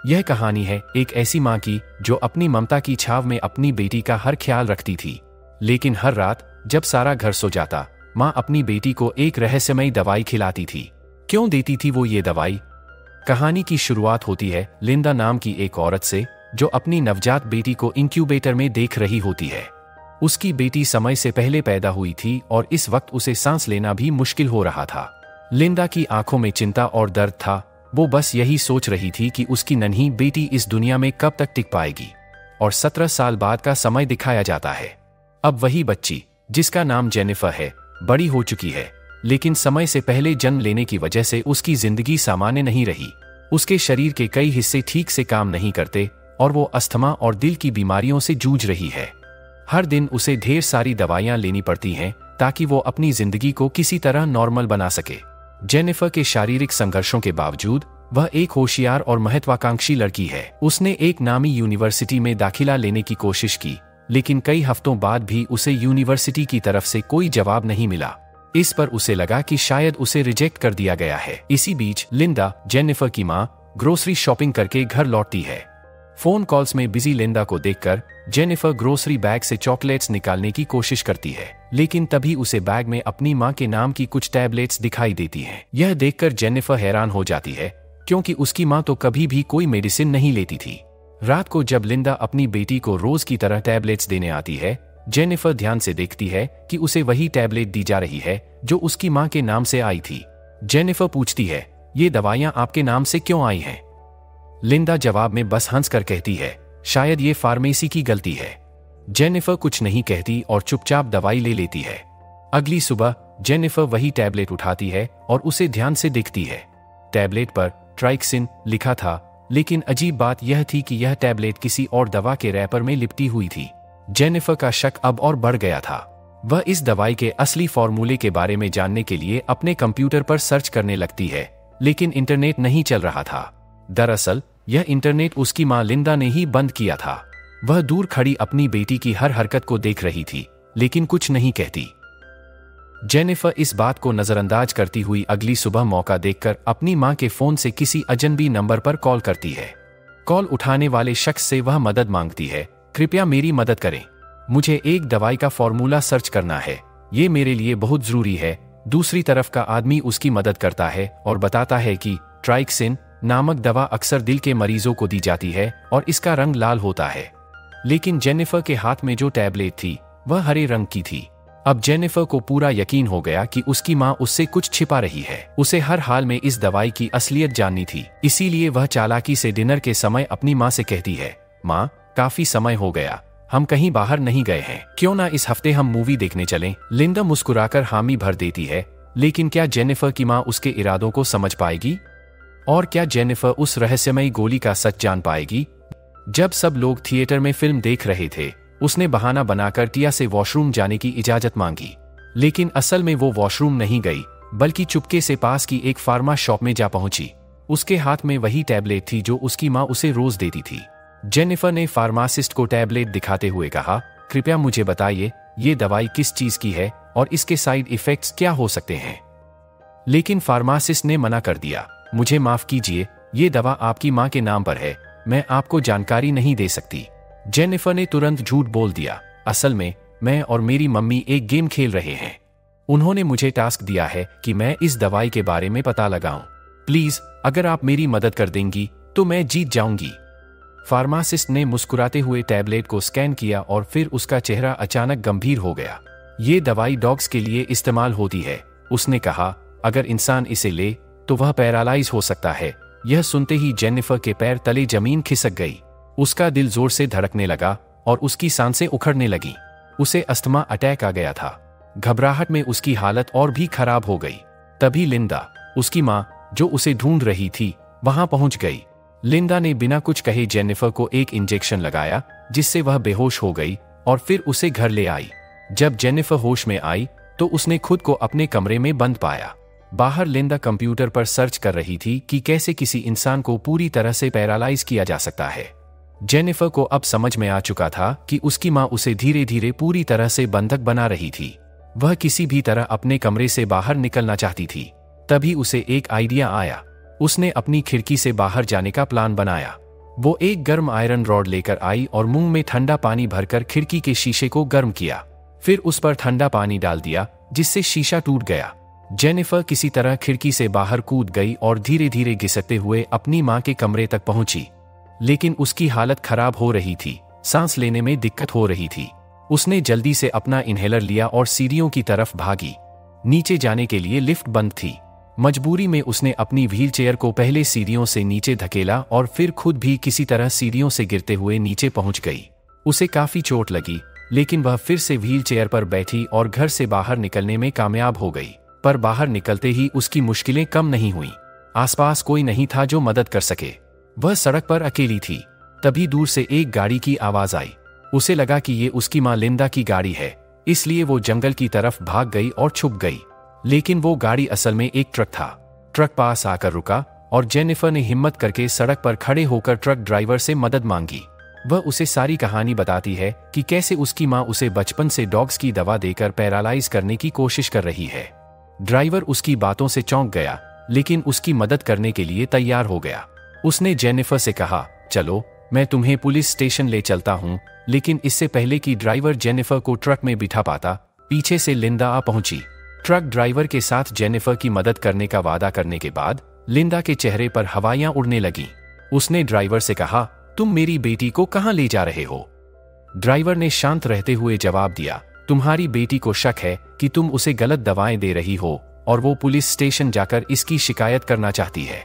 यह कहानी है एक ऐसी माँ की जो अपनी ममता की छाव में अपनी बेटी का हर ख्याल रखती थी। लेकिन हर रात जब सारा घर सो जाता, माँ अपनी बेटी को एक रहस्यमयी दवाई खिलाती थी। क्यों देती थी वो ये दवाई? कहानी की शुरुआत होती है लिंदा नाम की एक औरत से, जो अपनी नवजात बेटी को इंक्यूबेटर में देख रही होती है। उसकी बेटी समय से पहले पैदा हुई थी और इस वक्त उसे सांस लेना भी मुश्किल हो रहा था। लिंदा की आंखों में चिंता और दर्द था। वो बस यही सोच रही थी कि उसकी नन्ही बेटी इस दुनिया में कब तक टिक पाएगी। और 17 साल बाद का समय दिखाया जाता है। अब वही बच्ची, जिसका नाम जेनिफर है, बड़ी हो चुकी है, लेकिन समय से पहले जन्म लेने की वजह से उसकी जिंदगी सामान्य नहीं रही। उसके शरीर के कई हिस्से ठीक से काम नहीं करते और वो अस्थमा और दिल की बीमारियों से जूझ रही है। हर दिन उसे ढेर सारी दवाइयां लेनी पड़ती हैं ताकि वो अपनी जिंदगी को किसी तरह नॉर्मल बना सके। जेनिफर के शारीरिक संघर्षों के बावजूद वह एक होशियार और महत्वाकांक्षी लड़की है। उसने एक नामी यूनिवर्सिटी में दाखिला लेने की कोशिश की, लेकिन कई हफ्तों बाद भी उसे यूनिवर्सिटी की तरफ से कोई जवाब नहीं मिला। इस पर उसे लगा कि शायद उसे रिजेक्ट कर दिया गया है। इसी बीच लिंदा, जेनिफर की माँ, ग्रोसरी शॉपिंग करके घर लौटती है। फोन कॉल्स में बिजी लिंदा को देखकर जेनिफर ग्रोसरी बैग से चॉकलेट्स निकालने की कोशिश करती है, लेकिन तभी उसे बैग में अपनी माँ के नाम की कुछ टैबलेट्स दिखाई देती हैं। यह देखकर जेनिफर हैरान हो जाती है, क्योंकि उसकी माँ तो कभी भी कोई मेडिसिन नहीं लेती थी। रात को जब लिंदा अपनी बेटी को रोज की तरह टैबलेट्स देने आती है, जेनिफर ध्यान से देखती है कि उसे वही टैबलेट दी जा रही है जो उसकी माँ के नाम से आई थी। जेनिफर पूछती है, ये दवाइयाँ आपके नाम से क्यों आई हैं? लिंदा जवाब में बस हंसकर कहती है, शायद ये फार्मेसी की गलती है। जेनिफर कुछ नहीं कहती और चुपचाप दवाई ले लेती है। अगली सुबह जेनिफर वही टैबलेट उठाती है और उसे ध्यान से देखती है। टैबलेट पर ट्राइक्सिन लिखा था, लेकिन अजीब बात यह थी कि यह टैबलेट किसी और दवा के रैपर में लिपटी हुई थी। जेनिफर का शक अब और बढ़ गया था। वह इस दवाई के असली फॉर्मूले के बारे में जानने के लिए अपने कंप्यूटर पर सर्च करने लगती है, लेकिन इंटरनेट नहीं चल रहा था। दरअसल यह इंटरनेट उसकी माँ लिंदा ने ही बंद किया था। वह दूर खड़ी अपनी बेटी की हर हरकत को देख रही थी, लेकिन कुछ नहीं कहती। जेनिफर इस बात को नजरअंदाज करती हुई अगली सुबह मौका देखकर अपनी माँ के फोन से किसी अजनबी नंबर पर कॉल करती है। कॉल उठाने वाले शख्स से वह मदद मांगती है, कृपया मेरी मदद करें, मुझे एक दवाई का फॉर्मूला सर्च करना है, ये मेरे लिए बहुत जरूरी है। दूसरी तरफ का आदमी उसकी मदद करता है और बताता है कि ट्राइक्सिन नामक दवा अक्सर दिल के मरीजों को दी जाती है और इसका रंग लाल होता है। लेकिन जेनिफर के हाथ में जो टैबलेट थी वह हरे रंग की थी। अब जेनिफर को पूरा यकीन हो गया कि उसकी माँ उससे कुछ छिपा रही है। उसे हर हाल में इस दवाई की असलियत जाननी थी, इसीलिए वह चालाकी से डिनर के समय अपनी माँ से कहती है, माँ, काफी समय हो गया, हम कहीं बाहर नहीं गए हैं, क्यों ना इस हफ्ते हम मूवी देखने चलें? लिंदा मुस्कुराकर हामी भर देती है, लेकिन क्या जेनिफर की माँ उसके इरादों को समझ पाएगी? और क्या जेनिफर उस रहस्यमयी गोली का सच जान पाएगी? जब सब लोग थिएटर में फिल्म देख रहे थे, उसने बहाना बनाकर टिया से वॉशरूम जाने की इजाजत मांगी, लेकिन असल में वो वॉशरूम नहीं गई, बल्कि चुपके से पास की एक फार्मा शॉप में जा पहुंची। उसके हाथ में वही टैबलेट थी जो उसकी माँ उसे रोज देती थी। जेनिफर ने फार्मासिस्ट को टैबलेट दिखाते हुए कहा, कृपया मुझे बताइए, ये दवाई किस चीज की है और इसके साइड इफेक्ट्स क्या हो सकते हैं? लेकिन फार्मासिस्ट ने मना कर दिया, मुझे माफ कीजिए, ये दवा आपकी माँ के नाम पर है, मैं आपको जानकारी नहीं दे सकती। जेनिफर ने तुरंत झूठ बोल दिया, असल में मैं और मेरी मम्मी एक गेम खेल रहे हैं। उन्होंने मुझे टास्क दिया है कि मैं इस दवाई के बारे में पता लगाऊं। प्लीज, अगर आप मेरी मदद कर देंगी तो मैं जीत जाऊंगी। फार्मासिस्ट ने मुस्कुराते हुए टैबलेट को स्कैन किया और फिर उसका चेहरा अचानक गंभीर हो गया। ये दवाई डॉग्स के लिए इस्तेमाल होती है, उसने कहा, अगर इंसान इसे ले तो वह पैरालाइज हो सकता है। यह सुनते ही जेनिफर के पैर तले जमीन खिसक गई। उसका दिल जोर से धड़कने लगा और उसकी सांसें उखड़ने लगी। उसे अस्थमा अटैक आ गया था। घबराहट में उसकी हालत और भी खराब हो गई। तभी लिंदा, उसकी माँ, जो उसे ढूंढ रही थी, वहां पहुंच गई। लिंदा ने बिना कुछ कहे जेनिफर को एक इंजेक्शन लगाया, जिससे वह बेहोश हो गई और फिर उसे घर ले आई। जब जेनिफर होश में आई तो उसने खुद को अपने कमरे में बंद पाया। बाहर लिंदा कंप्यूटर पर सर्च कर रही थी कि कैसे किसी इंसान को पूरी तरह से पैरालाइज किया जा सकता है। जेनिफर को अब समझ में आ चुका था कि उसकी माँ उसे धीरे धीरे पूरी तरह से बंधक बना रही थी। वह किसी भी तरह अपने कमरे से बाहर निकलना चाहती थी। तभी उसे एक आइडिया आया। उसने अपनी खिड़की से बाहर जाने का प्लान बनाया। वो एक गर्म आयरन रॉड लेकर आई और मुंह में ठंडा पानी भरकर खिड़की के शीशे को गर्म किया। फिर उस पर ठंडा पानी डाल दिया, जिससे शीशा टूट गया। जेनिफर किसी तरह खिड़की से बाहर कूद गई और धीरे धीरे घिसटते हुए अपनी मां के कमरे तक पहुंची। लेकिन उसकी हालत खराब हो रही थी, सांस लेने में दिक्कत हो रही थी। उसने जल्दी से अपना इन्हेलर लिया और सीढ़ियों की तरफ भागी। नीचे जाने के लिए लिफ्ट बंद थी। मजबूरी में उसने अपनी व्हीलचेयर को पहले सीढ़ियों से नीचे धकेला और फिर खुद भी किसी तरह सीढ़ियों से गिरते हुए नीचे पहुंच गई। उसे काफी चोट लगी, लेकिन वह फिर से व्हीलचेयर पर बैठी और घर से बाहर निकलने में कामयाब हो गई। पर बाहर निकलते ही उसकी मुश्किलें कम नहीं हुईं। आसपास कोई नहीं था जो मदद कर सके। वह सड़क पर अकेली थी। तभी दूर से एक गाड़ी की आवाज आई। उसे लगा कि ये उसकी मां लिंदा की गाड़ी है, इसलिए वो जंगल की तरफ भाग गई और छुप गई। लेकिन वो गाड़ी असल में एक ट्रक था। ट्रक पास आकर रुका और जेनिफर ने हिम्मत करके सड़क पर खड़े होकर ट्रक ड्राइवर से मदद मांगी। वह उसे सारी कहानी बताती है कि कैसे उसकी मां उसे बचपन से डॉग्स की दवा देकर पैरालाइज करने की कोशिश कर रही है। ड्राइवर उसकी बातों से चौंक गया, लेकिन उसकी मदद करने के लिए तैयार हो गया। उसने जेनिफर से कहा, चलो मैं तुम्हें पुलिस स्टेशन ले चलता हूं। लेकिन इससे पहले कि ड्राइवर जेनिफर को ट्रक में बिठा पाता, पीछे से लिंदा आ पहुंची। ट्रक ड्राइवर के साथ जेनिफर की मदद करने का वादा करने के बाद लिंदा के चेहरे पर हवाइयां उड़ने लगीं। उसने ड्राइवर से कहा, तुम मेरी बेटी को कहां ले जा रहे हो? ड्राइवर ने शांत रहते हुए जवाब दिया, तुम्हारी बेटी को शक है कि तुम उसे गलत दवाएं दे रही हो और वो पुलिस स्टेशन जाकर इसकी शिकायत करना चाहती है।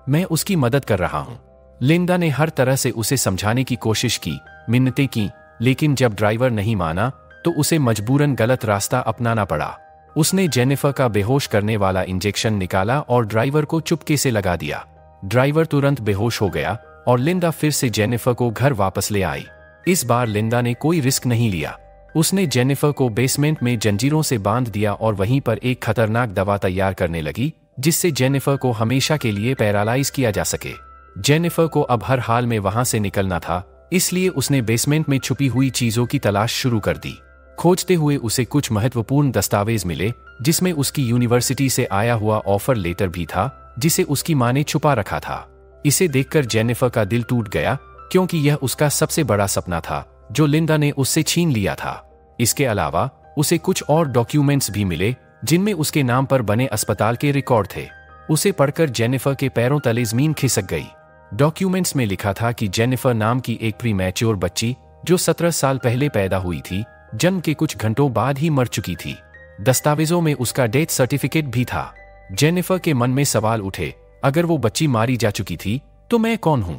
मैं उसकी मदद कर रहा हूं। लिंदा ने हर तरह से उसे समझाने की कोशिश की, मिन्नतें की, लेकिन जब ड्राइवर नहीं माना तो उसे मजबूरन गलत रास्ता अपनाना पड़ा। उसने जेनिफर का बेहोश करने वाला इंजेक्शन निकाला और ड्राइवर को चुपके से लगा दिया। ड्राइवर तुरंत बेहोश हो गया और लिंदा फिर से जेनिफर को घर वापस ले आई। इस बार लिंदा ने कोई रिस्क नहीं लिया। उसने जेनिफर को बेसमेंट में जंजीरों से बांध दिया और वहीं पर एक खतरनाक दवा तैयार करने लगी, जिससे जेनिफर को हमेशा के लिए पैरालाइज किया जा सके। जेनिफर को अब हर हाल में वहां से निकलना था, इसलिए उसने बेसमेंट में छुपी हुई चीजों की तलाश शुरू कर दी। खोजते हुए उसे कुछ महत्वपूर्ण दस्तावेज मिले, जिसमें उसकी यूनिवर्सिटी से आया हुआ ऑफर लेटर भी था, जिसे उसकी मां ने छुपा रखा था। इसे देखकर जेनिफर का दिल टूट गया, क्योंकि यह उसका सबसे बड़ा सपना था जो लिंदा ने उससे छीन लिया था। इसके अलावा उसे कुछ और डॉक्यूमेंट्स भी मिले, जिनमें उसके नाम पर बने अस्पताल के रिकॉर्ड थे। उसे पढ़कर जेनिफर के पैरों तले जमीन खिसक गई। डॉक्यूमेंट्स में लिखा था कि जेनिफर नाम की एक प्रीमैच्योर बच्ची, जो 17 साल पहले पैदा हुई थी, जन्म के कुछ घंटों बाद ही मर चुकी थी। दस्तावेजों में उसका डेथ सर्टिफिकेट भी था। जेनिफर के मन में सवाल उठे, अगर वो बच्ची मारी जा चुकी थी तो मैं कौन हूं?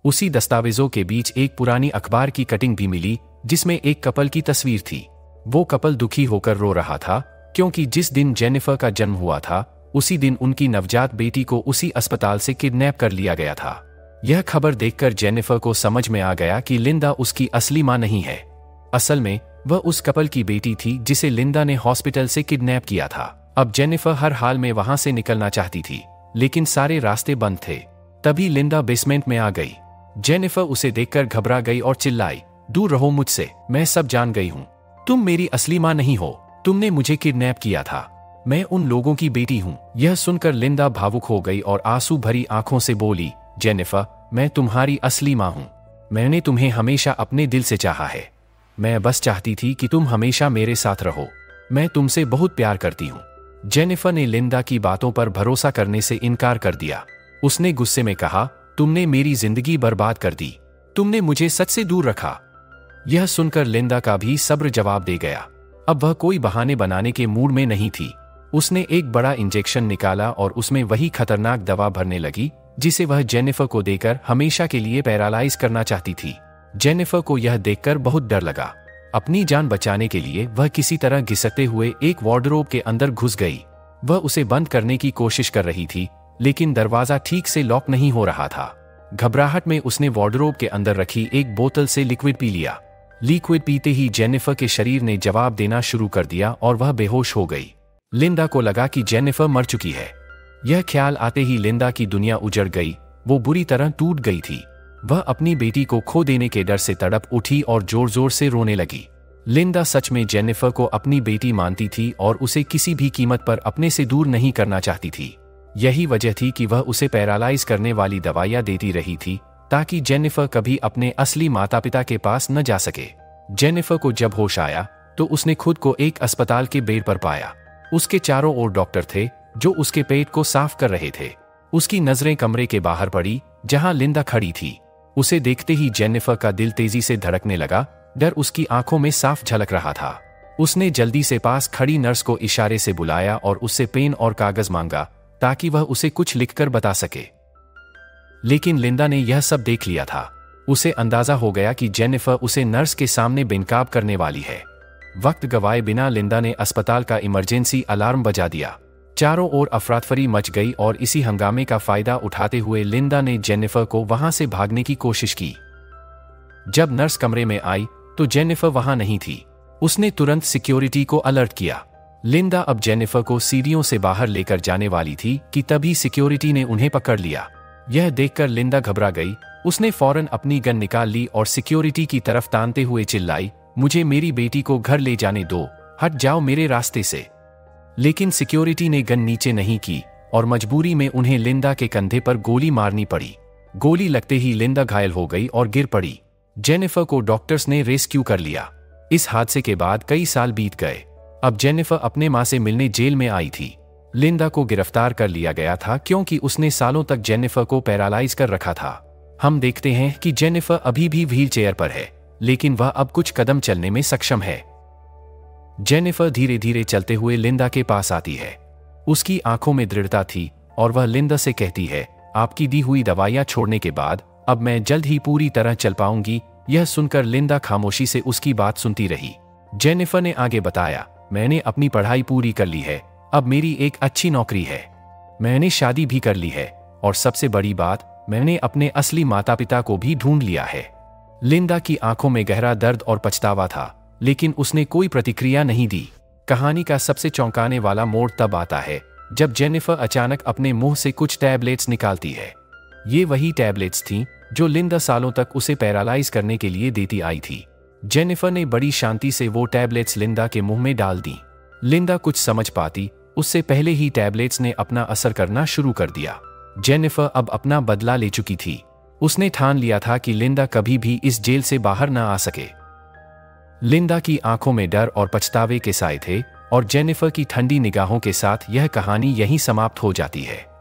उसी दस्तावेजों के बीच एक पुरानी अखबार की कटिंग भी मिली, जिसमें एक कपल की तस्वीर थी। वो कपल दुखी होकर रो रहा था, क्योंकि जिस दिन जेनिफर का जन्म हुआ था, उसी दिन उनकी नवजात बेटी को उसी अस्पताल से किडनैप कर लिया गया था। यह खबर देखकर जेनिफर को समझ में आ गया कि लिंदा उसकी असली मां नहीं है। असल में वह उस कपल की बेटी थी जिसे लिंदा ने हॉस्पिटल से किडनैप किया था। अब जेनिफर हर हाल में वहां से निकलना चाहती थी, लेकिन सारे रास्ते बंद थे। तभी लिंदा बेसमेंट में आ गई। जेनिफर उसे देखकर घबरा गई और चिल्लाई, दूर रहो मुझसे, मैं सब जान गई हूं। तुम मेरी असली मां नहीं हो, तुमने मुझे किडनैप किया था। मैं उन लोगों की बेटी हूं। यह सुनकर लिंदा भावुक हो गई और आंसू भरी आंखों से बोली, जेनिफर, मैं तुम्हारी असली मां हूं। मैंने तुम्हें हमेशा अपने दिल से चाहा है। मैं बस चाहती थी कि तुम हमेशा मेरे साथ रहो। मैं तुमसे बहुत प्यार करती हूं। जेनिफर ने लिंदा की बातों पर भरोसा करने से इनकार कर दिया। उसने गुस्से में कहा, तुमने मेरी जिंदगी बर्बाद कर दी। तुमने मुझे सच से दूर रखा। यह सुनकर लिंदा का भी सब्र जवाब दे गया। अब वह कोई बहाने बनाने के मूड में नहीं थी। उसने एक बड़ा इंजेक्शन निकाला और उसमें वही खतरनाक दवा भरने लगी, जिसे वह जेनिफर को देकर हमेशा के लिए पैरालाइज करना चाहती थी। जेनिफर को यह देखकर बहुत डर लगा। अपनी जान बचाने के लिए वह किसी तरह घिसटते हुए एक वार्डरोब के अंदर घुस गई। वह उसे बंद करने की कोशिश कर रही थी, लेकिन दरवाजा ठीक से लॉक नहीं हो रहा था। घबराहट में उसने वार्डरोब के अंदर रखी एक बोतल से लिक्विड पी लिया। लिक्विड पीते ही जेनिफर के शरीर ने जवाब देना शुरू कर दिया और वह बेहोश हो गई। लिंदा को लगा कि जेनिफर मर चुकी है। यह ख्याल आते ही लिंदा की दुनिया उजड़ गई। वो बुरी तरह टूट गई थी। वह अपनी बेटी को खो देने के डर से तड़प उठी और जोर जोर से रोने लगी। लिंदा सच में जेनिफर को अपनी बेटी मानती थी और उसे किसी भी कीमत पर अपने से दूर नहीं करना चाहती थी। यही वजह थी कि वह उसे पैरालाइज करने वाली दवाइयां देती रही थी, ताकि जेनिफर कभी अपने असली माता पिता के पास न जा सके। जेनिफर को जब होश आया तो उसने खुद को एक अस्पताल के बेड पर पाया। उसके चारों ओर डॉक्टर थे जो उसके पेट को साफ कर रहे थे। उसकी नजरें कमरे के बाहर पड़ी जहां लिंदा खड़ी थी। उसे देखते ही जेनिफर का दिल तेजी से धड़कने लगा, डर उसकी आंखों में साफ झलक रहा था। उसने जल्दी से पास खड़ी नर्स को इशारे से बुलाया और उससे पेन और कागज मांगा ताकि वह उसे कुछ लिखकर बता सके। लेकिन लिंदा ने यह सब देख लिया था। उसे अंदाजा हो गया कि जेनिफर उसे नर्स के सामने बेनकाब करने वाली है। वक्त गवाए बिना लिंदा ने अस्पताल का इमरजेंसी अलार्म बजा दिया। चारों ओर अफरातफरी मच गई और इसी हंगामे का फायदा उठाते हुए लिंदा ने जेनिफर को वहां से भागने की कोशिश की। जब नर्स कमरे में आई तो जेनिफर वहां नहीं थी। उसने तुरंत सिक्योरिटी को अलर्ट किया। लिंदा अब जेनिफर को सीढ़ियों से बाहर लेकर जाने वाली थी कि तभी सिक्योरिटी ने उन्हें पकड़ लिया। यह देखकर लिंदा घबरा गई। उसने फौरन अपनी गन निकाल ली और सिक्योरिटी की तरफ तानते हुए चिल्लाई, मुझे मेरी बेटी को घर ले जाने दो, हट जाओ मेरे रास्ते से। लेकिन सिक्योरिटी ने गन नीचे नहीं की और मजबूरी में उन्हें लिंदा के कंधे पर गोली मारनी पड़ी। गोली लगते ही लिंदा घायल हो गई और गिर पड़ी। जेनिफर को डॉक्टर्स ने रेस्क्यू कर लिया। इस हादसे के बाद कई साल बीत गए। अब जेनिफर अपने मां से मिलने जेल में आई थी। लिंदा को गिरफ्तार कर लिया गया था क्योंकि उसने सालों तक जेनिफर को पैरालाइज कर रखा था। हम देखते हैं कि जेनिफर अभी भी व्हीलचेयर पर है, लेकिन वह अब कुछ कदम चलने में सक्षम है। जेनिफर धीरे धीरे चलते हुए लिंदा के पास आती है। उसकी आंखों में दृढ़ता थी और वह लिंदा से कहती है, आपकी दी हुई दवाइयां छोड़ने के बाद अब मैं जल्द ही पूरी तरह चल पाऊंगी। यह सुनकर लिंदा खामोशी से उसकी बात सुनती रही। जेनिफर ने आगे बताया, मैंने अपनी पढ़ाई पूरी कर ली है, अब मेरी एक अच्छी नौकरी है, मैंने शादी भी कर ली है और सबसे बड़ी बात, मैंने अपने असली माता पिता को भी ढूंढ लिया है। लिंदा की आंखों में गहरा दर्द और पछतावा था, लेकिन उसने कोई प्रतिक्रिया नहीं दी। कहानी का सबसे चौंकाने वाला मोड़ तब आता है जब जेनिफर अचानक अपने मुंह से कुछ टैबलेट्स निकालती है। ये वही टैबलेट्स थीं जो लिंदा सालों तक उसे पैरालाइज करने के लिए देती आई थी। जेनिफर ने बड़ी शांति से वो टैबलेट्स लिंदा के मुंह में डाल दी। लिंदा कुछ समझ पाती उससे पहले ही टैबलेट्स ने अपना असर करना शुरू कर दिया। जेनिफर अब अपना बदला ले चुकी थी। उसने ठान लिया था कि लिंदा कभी भी इस जेल से बाहर न आ सके। लिंदा की आंखों में डर और पछतावे के साए थे और जेनिफर की ठंडी निगाहों के साथ यह कहानी यहीं समाप्त हो जाती है।